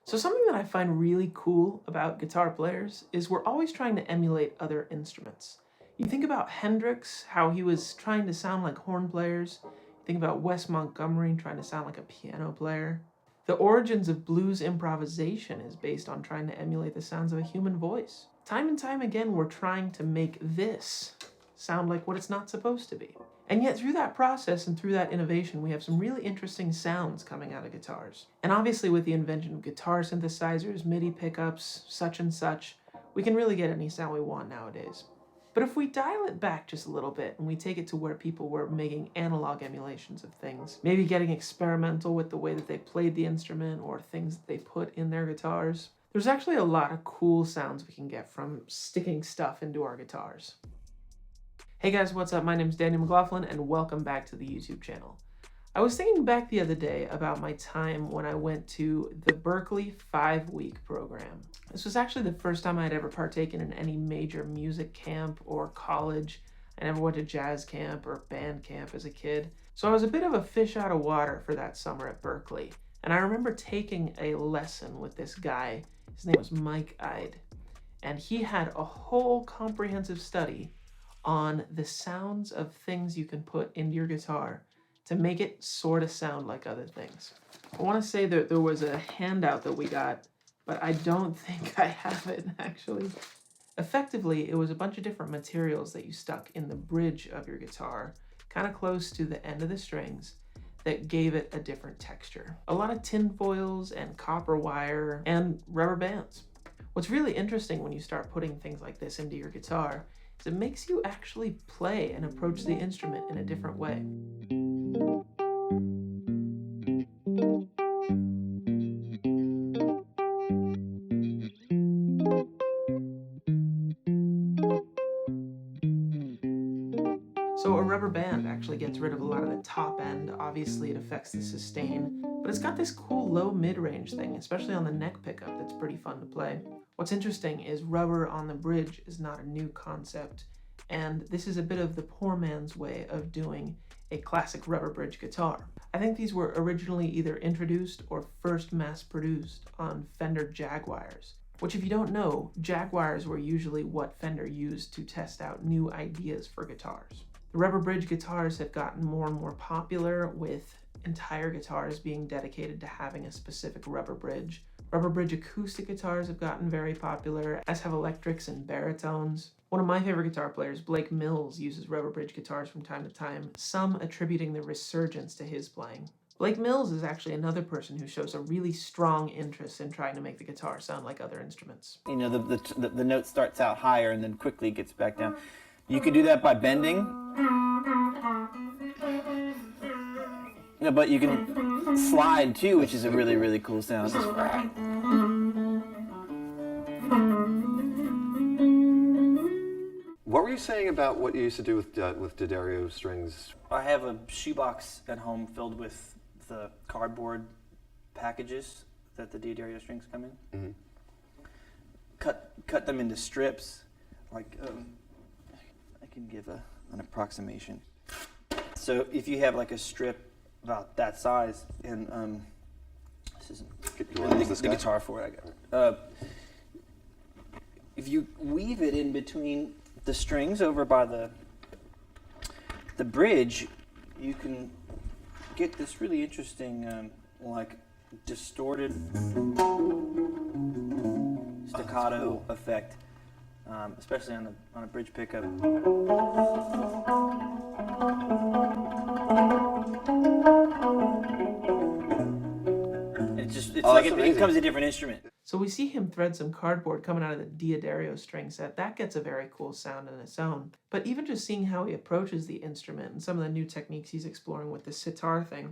So something that I find really cool about guitar players is we're always trying to emulate other instruments. You think about Hendrix, how he was trying to sound like horn players. You think about Wes Montgomery trying to sound like a piano player. The origins of blues improvisation is based on trying to emulate the sounds of a human voice. Time and time again, we're trying to make this sound like what it's not supposed to be. And yet through that process and through that innovation, we have some really interesting sounds coming out of guitars. And obviously with the invention of guitar synthesizers, MIDI pickups, such and such, we can really get any sound we want nowadays. But if we dial it back just a little bit and we take it to where people were making analog emulations of things, maybe getting experimental with the way that they played the instrument or things that they put in their guitars, there's actually a lot of cool sounds we can get from sticking stuff into our guitars. Hey guys, what's up? My name's Danny McLaughlin and welcome back to the YouTube channel. I was thinking back the other day about my time when I went to the Berklee 5-week program. This was actually the first time I'd ever partaken in any major music camp or college. I never went to jazz camp or band camp as a kid. So I was a bit of a fish out of water for that summer at Berklee. And I remember taking a lesson with this guy. His name was Mike Ide. And he had a whole comprehensive study on the sounds of things you can put into your guitar to make it sort of sound like other things. I want to say that there was a handout that we got, but I don't think I have it actually. Effectively, it was a bunch of different materials that you stuck in the bridge of your guitar, kind of close to the end of the strings, that gave it a different texture. A lot of tin foils and copper wire and rubber bands. What's really interesting when you start putting things like this into your guitar is it makes you actually play and approach the instrument in a different way. So a rubber band actually gets rid of a lot of the top end. Obviously it affects the sustain, but it's got this cool low mid-range thing, especially on the neck pickup, that's pretty fun to play. What's interesting is rubber on the bridge is not a new concept, and this is a bit of the poor man's way of doing a classic rubber bridge guitar. I think these were originally either introduced or first mass-produced on Fender Jaguars, which if you don't know, Jaguars were usually what Fender used to test out new ideas for guitars. The rubber bridge guitars have gotten more and more popular, with entire guitars being dedicated to having a specific rubber bridge. Rubber bridge acoustic guitars have gotten very popular, as have electrics and baritones. One of my favorite guitar players, Blake Mills, uses rubber bridge guitars from time to time, some attributing the resurgence to his playing. Blake Mills is actually another person who shows a really strong interest in trying to make the guitar sound like other instruments. You know, the note starts out higher and then quickly gets back down. You can do that by bending. Yeah, but you can slide too, which is a really, really cool sound. What were you saying about what you used to do with D'Addario strings? I have a shoebox at home filled with the cardboard packages that the D'Addario strings come in. Mm-hmm. Cut them into strips. Like I can give an approximation. So if you have like a strip about that size, and this isn't the guitar for it. I got it. If you weave it in between the strings over by the bridge, you can get this really interesting, like distorted staccato effect, especially on a bridge pickup. It's like it becomes a different instrument. So we see him thread some cardboard coming out of the D'Addario string set. That gets a very cool sound on its own. But even just seeing how he approaches the instrument and some of the new techniques he's exploring with the sitar thing.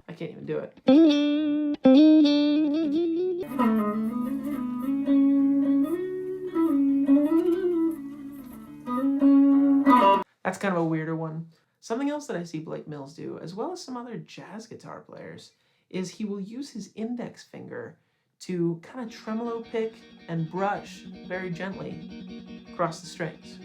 I can't even do it. That's kind of a weirder one. Something else that I see Blake Mills do, as well as some other jazz guitar players, is he will use his index finger to kind of tremolo pick and brush very gently across the strings.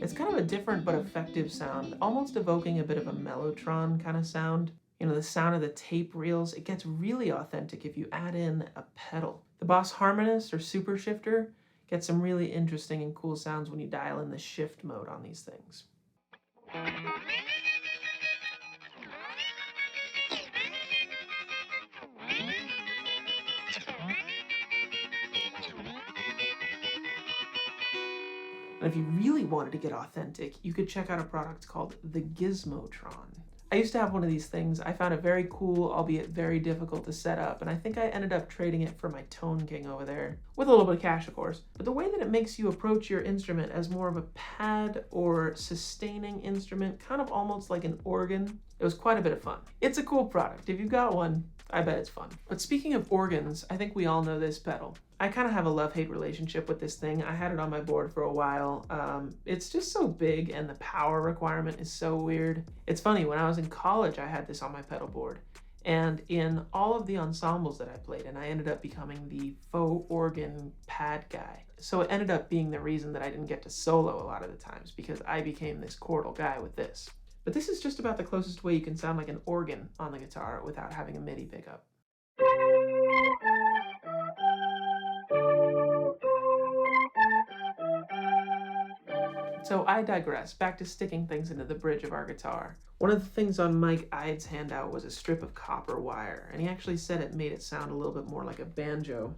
It's kind of a different but effective sound, almost evoking a bit of a mellotron kind of sound. You know, the sound of the tape reels, it gets really authentic if you add in a pedal. The Boss Harmonist or Super Shifter gets some really interesting and cool sounds when you dial in the shift mode on these things. And if you really wanted to get authentic, you could check out a product called the Gizmotron. I used to have one of these things. I found it very cool, albeit very difficult to set up, and I think I ended up trading it for my Tone King over there, with a little bit of cash, of course. But the way that it makes you approach your instrument as more of a pad or sustaining instrument, kind of almost like an organ, it was quite a bit of fun. It's a cool product. If you've got one, I bet it's fun. But speaking of organs, I think we all know this pedal. I kind of have a love-hate relationship with this thing. I had it on my board for a while. It's just so big and the power requirement is so weird. It's funny, when I was in college, I had this on my pedal board. And in all of the ensembles that I played in, I ended up becoming the faux organ pad guy. So it ended up being the reason that I didn't get to solo a lot of the times, because I became this chordal guy with this. But this is just about the closest way you can sound like an organ on the guitar without having a MIDI pickup. So I digress, back to sticking things into the bridge of our guitar. One of the things on Mike Ide's handout was a strip of copper wire, and he actually said it made it sound a little bit more like a banjo.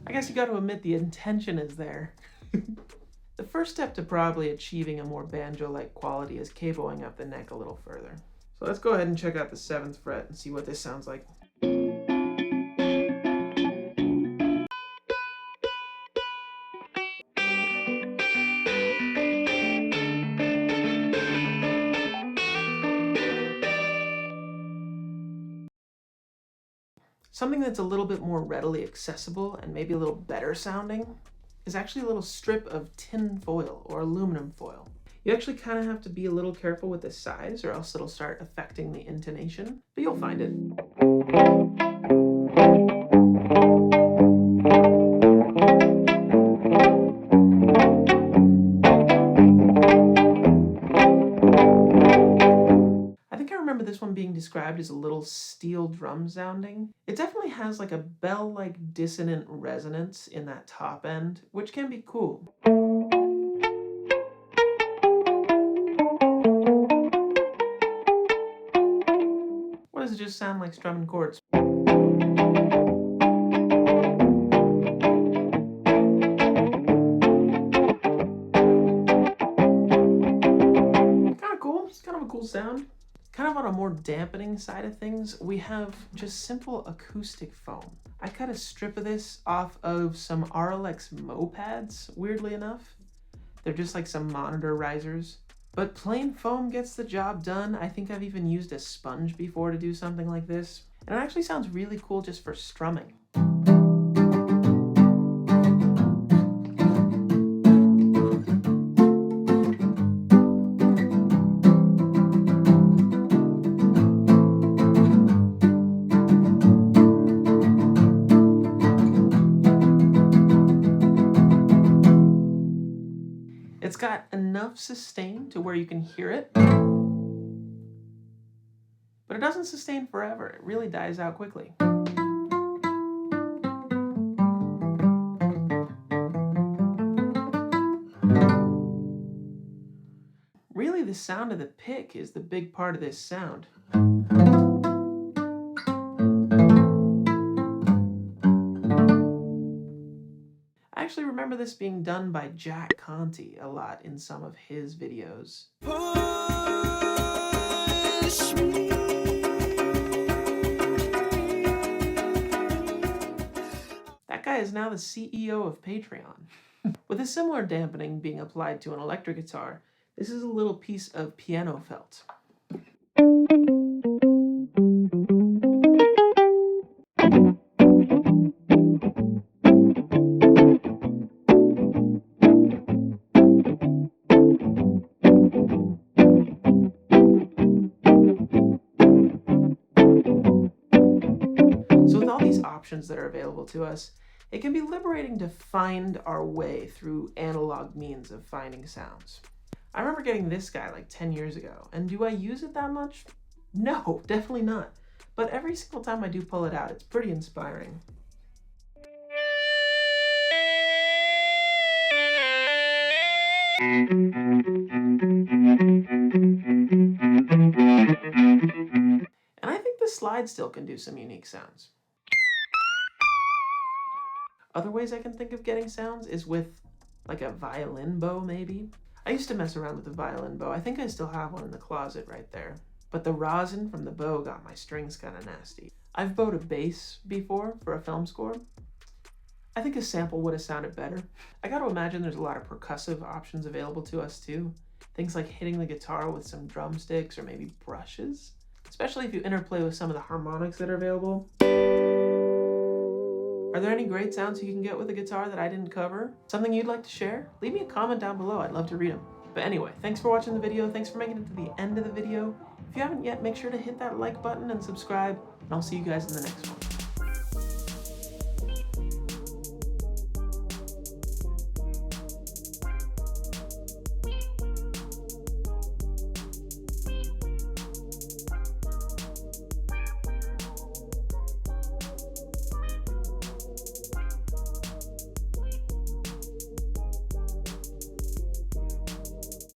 I guess you got to admit the intention is there. The first step to probably achieving a more banjo-like quality is caboing up the neck a little further. So let's go ahead and check out the 7th fret and see what this sounds like. Something that's a little bit more readily accessible and maybe a little better sounding is actually a little strip of tin foil or aluminum foil. You actually kind of have to be a little careful with the size or else it'll start affecting the intonation, but you'll find it. I think I remember this one being described as a little steel drum sounding. It definitely has like a bell-like dissonant resonance in that top end, which can be cool. Or does it just sound like strumming chords? Kind of cool. It's kind of a cool sound. Kind of on a more dampening side of things, we have just simple acoustic foam. I cut a strip of this off of some RLX Mopads, weirdly enough. They're just like some monitor risers. But plain foam gets the job done. I think I've even used a sponge before to do something like this. And it actually sounds really cool just for strumming. It's got enough sustain to where you can hear it, but it doesn't sustain forever. It really dies out quickly. Really, the sound of the pick is the big part of this sound. I actually remember this being done by Jack Conte a lot in some of his videos. That guy is now the CEO of Patreon. With a similar dampening being applied to an electric guitar, this is a little piece of piano felt. options that are available to us, it can be liberating to find our way through analog means of finding sounds. I remember getting this guy like 10 years ago, and do I use it that much? No, definitely not. But every single time I do pull it out, it's pretty inspiring. And I think the slide still can do some unique sounds. Other ways I can think of getting sounds is with like a violin bow, maybe. I used to mess around with the violin bow. I think I still have one in the closet right there. But the rosin from the bow got my strings kind of nasty. I've bowed a bass before for a film score. I think a sample would have sounded better. I gotta imagine there's a lot of percussive options available to us too. Things like hitting the guitar with some drumsticks or maybe brushes. Especially if you interplay with some of the harmonics that are available. Are there any great sounds you can get with a guitar that I didn't cover? Something you'd like to share? Leave me a comment down below, I'd love to read them. But anyway, thanks for watching the video, thanks for making it to the end of the video. If you haven't yet, make sure to hit that like button and subscribe, and I'll see you guys in the next one.